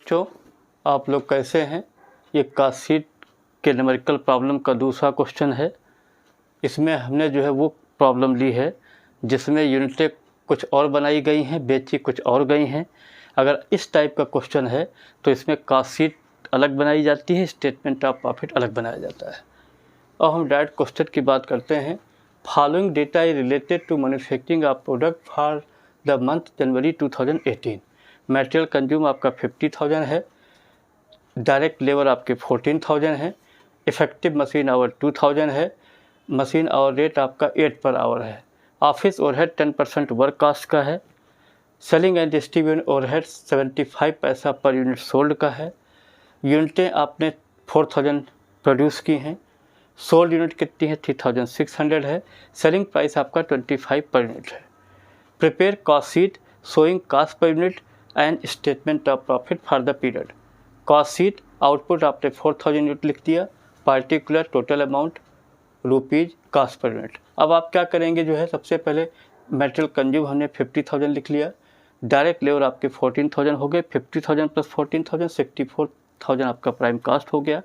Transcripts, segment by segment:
बच्चों, आप लोग कैसे हैं। ये कास्ट शीट के न्यूमेरिकल प्रॉब्लम का दूसरा क्वेश्चन है। इसमें हमने जो है वो प्रॉब्लम ली है जिसमें यूनिटें कुछ और बनाई गई हैं, बेची कुछ और गई हैं। अगर इस टाइप का क्वेश्चन है तो इसमें कास्ट शीट अलग बनाई जाती है, स्टेटमेंट ऑफ प्रॉफिट अलग बनाया जाता है। और हम डायरेक्ट क्वेश्चन की बात करते हैं। Following data is related to manufacturing of product for the month January 2018। Material consume आपका 50,000 है, डायरेक्ट लेबर आपके 14,000 है, इफेक्टिव मशीन आवर 2,000 है, मशीन आवर रेट आपका 8 पर आवर है, ऑफिस ओवरहेड 10% वर्क कास्ट का है, सेलिंग एंड डिस्ट्रीब्यूशन ओवरहेड 75 पैसा पर यूनिट सोल्ड का है, यूनिटें आपने 4,000 प्रोड्यूस की हैं, सोल्ड यूनिट कितनी है 3,600 है, सेलिंग प्राइस आपका 25 पर यूनिट है। Prepare cost sheet showing cost per unit and statement of profit for the period. Cost sheet output आपने 4,000 यूनिट लिख दिया, particular total amount rupees cost per unit. अब आप क्या करेंगे जो है, सबसे पहले मटेरियल कंज्यूम हमने 50,000 लिख लिया, डायरेक्ट लेबर आपके 14,000 हो गए, 50,000 प्लस 14,000 64,000 आपका प्राइम कास्ट हो गया।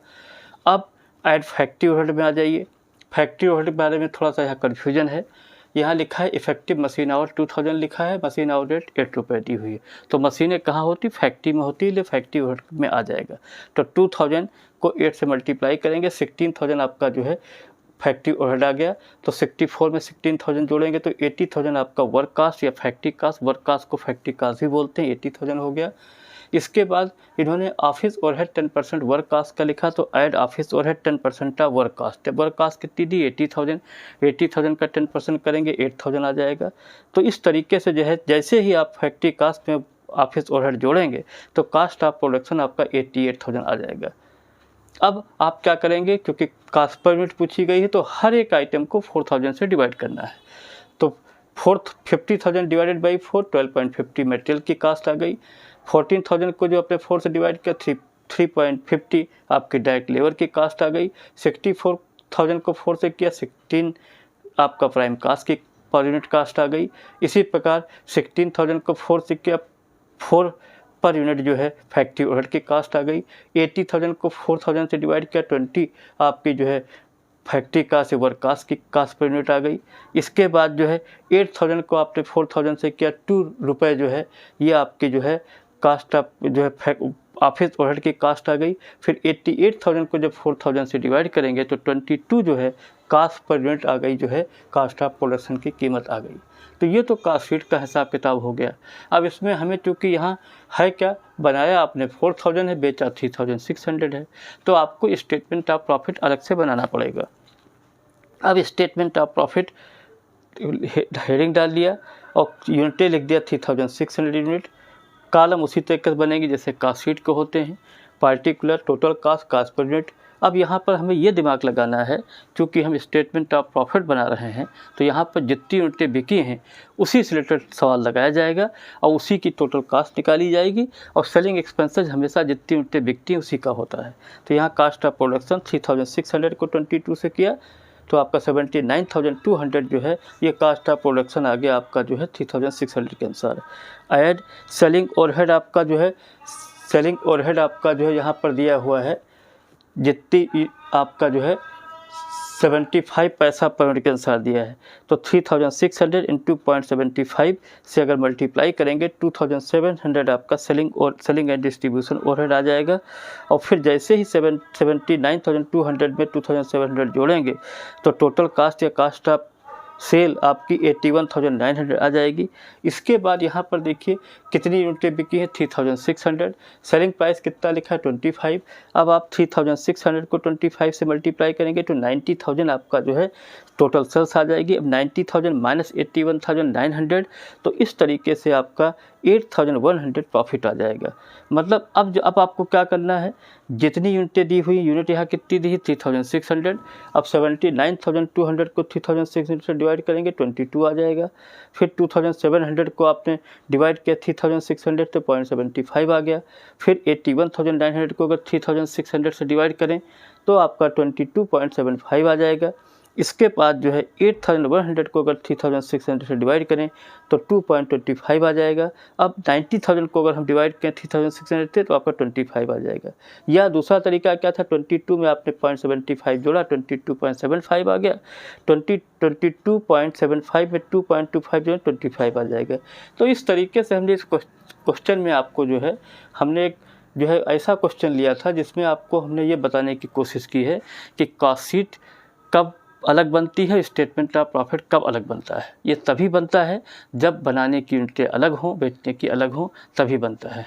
अब ऐड फैक्ट्री ओवरहेड में आ जाइए। फैक्ट्री ओवरहेड के बारे में थोड़ा सा यहाँ कन्फ्यूजन है। यहाँ लिखा है इफेक्टिव मशीन आवर 2,000 लिखा है, मशीन आवर रेट 8 रुपये दी हुई है। तो मशीनें कहाँ होती, फैक्ट्री में होती है, इसलिए फैक्ट्री ओवरहेड में आ जाएगा। तो 2,000 को 8 से मल्टीप्लाई करेंगे, 16,000 आपका जो है फैक्ट्री ओवरहेड आ गया। तो 64 में 16,000 जोड़ेंगे तो 80,000 आपका वर्क कास्ट या फैक्ट्री कास्ट, वर्क कास्ट को फैक्ट्री कास्ट भी बोलते हैं, 80,000 हो गया। इसके बाद इन्होंने ऑफिस ओवरहेड 10% वर्क कास्ट का लिखा, तो ऐड ऑफिस ओवरहेड 10% का वर्क कास्ट। वर्क कास्ट कितनी दी 80,000, 80,000 का 10% करेंगे 8,000 आ जाएगा। तो इस तरीके से जो है जैसे ही आप फैक्ट्री कास्ट में ऑफिस ओवरहेड जोड़ेंगे तो कास्ट ऑफ प्रोडक्शन आपका 88,000 आ जाएगा। अब आप क्या करेंगे, क्योंकि कास्ट पर यूनिट पूछी गई है तो हर एक आइटम को 4,000 से डिवाइड करना है। तो 50,000 डिवाइडेड बाई 4 12.50 मटेरियल की कास्ट आ गई। 14,000 को जो अपने 4 से डिवाइड किया 3.50 आपकी डायरेक्ट लेबर की कास्ट आ गई। 64,000 को 4 से किया 16 आपका प्राइम कास्ट की पर यूनिट कास्ट आ गई। इसी प्रकार 16,000 को 4 से किया 4 पर यूनिट जो है फैक्ट्री ओवरहेड की कास्ट आ गई। 80,000 को 4,000 से डिवाइड किया 20 आपकी जो है फैक्ट्री कास्ट वर्क कास्ट की कास्ट पर यूनिट आ गई। इसके बाद जो है 8,000 को आपने 4,000 से किया 2 रुपये जो है ये आपकी जो है कास्ट ऑफ जो है ऑफिस ओवरहेड की कास्ट आ गई। फिर 88,000 को जब 4,000 से डिवाइड करेंगे तो 22 जो है कास्ट पर यूनिट आ गई, जो है कास्ट ऑफ प्रोडक्शन की कीमत आ गई। तो ये तो कास्ट शीट का हिसाब किताब हो गया। अब इसमें हमें चूँकि यहाँ है क्या बनाया आपने 4,000 है, बेचा 3,600 है, तो आपको स्टेटमेंट ऑफ प्रॉफिट अलग से बनाना पड़ेगा। अब स्टेटमेंट ऑफ प्रॉफिट हेडिंग डाल दिया और यूनिटें लिख दिया 3,600 यूनिट। कॉलम उसी तरीके से बनेगी जैसे कास्ट शीट के होते हैं, particular total cost cost per unit. अब यहाँ पर हमें ये दिमाग लगाना है, क्योंकि हम स्टेटमेंट ऑफ प्रॉफिट बना रहे हैं तो यहाँ पर जितनी यूनिटें बिकी हैं उसी से रिलेटेड सवाल लगाया जाएगा और उसी की टोटल कास्ट निकाली जाएगी। और सेलिंग एक्सपेंसेस हमेशा जितनी यूनिटें बिकती हैं उसी का होता है। तो यहाँ कास्ट ऑफ प्रोडक्शन 3,600 को 22 से किया तो आपका 79,200 जो है ये कास्ट ऑफ प्रोडक्शन आ गया आपका जो है 3,600 के अनुसार। ऐड सेलिंग ओवरहेड आपका जो है, सेलिंग ओवरहेड आपका जो है यहाँ पर दिया हुआ है जितनी आपका जो है 75 पैसा पर यूनिट के अनुसार दिया है। तो 3,600 इंटू 0.75 से अगर मल्टीप्लाई करेंगे 2,700 आपका सेलिंग एंड डिस्ट्रीब्यूशन ओवरहेड आ जाएगा। और फिर जैसे ही 79,200 में 2,700 जोड़ेंगे तो टोटल कास्ट या कास्ट ऑफ सेल आपकी 81,900 आ जाएगी। इसके बाद यहाँ पर देखिए कितनी यूनिटें बिकी हैं 3,600, सेलिंग प्राइस कितना लिखा है 25। अब आप 3,600 को 25 से मल्टीप्लाई करेंगे तो 90,000 आपका जो है टोटल सेल्स आ जाएगी। अब 90,000 माइनस 81,900 तो इस तरीके से आपका 8,100 प्रॉफिट आ जाएगा। मतलब अब आपको क्या करना है, जितनी यूनिटें दी हुई, यूनिट यहाँ कितनी दी है 3,600, अब 79,200 को 3,600 से डिवाइड करेंगे 22 आ जाएगा। फिर 2,700 को आपने डिवाइड किया 3,600 तो 0.75 आ गया। फिर 81,900 को अगर 3,600 से डिवाइड करें तो आपका 22.75 आ जाएगा। इसके बाद जो है 8100 को अगर 3600 से डिवाइड करें तो 2.25 आ जाएगा। अब 90,000 को अगर हम डिवाइड करें 3600 से तो आपका 25 आ जाएगा। या दूसरा तरीका क्या था, 22 में आपने 0.75 जोड़ा, 22.75 आ गया। 22.75 में 2.25 जो है 25 आ जाएगा। तो इस तरीके से हमने इस क्वेश्चन में आपको जो है हमने एक जो है ऐसा क्वेश्चन लिया था जिसमें आपको हमने ये बताने की कोशिश की है कि कॉस्ट शीट कब अलग बनती है, स्टेटमेंट ऑफ प्रॉफिट कब अलग बनता है। ये तभी बनता है जब बनाने की यूनिटें अलग हों, बेचने की अलग हों, तभी बनता है।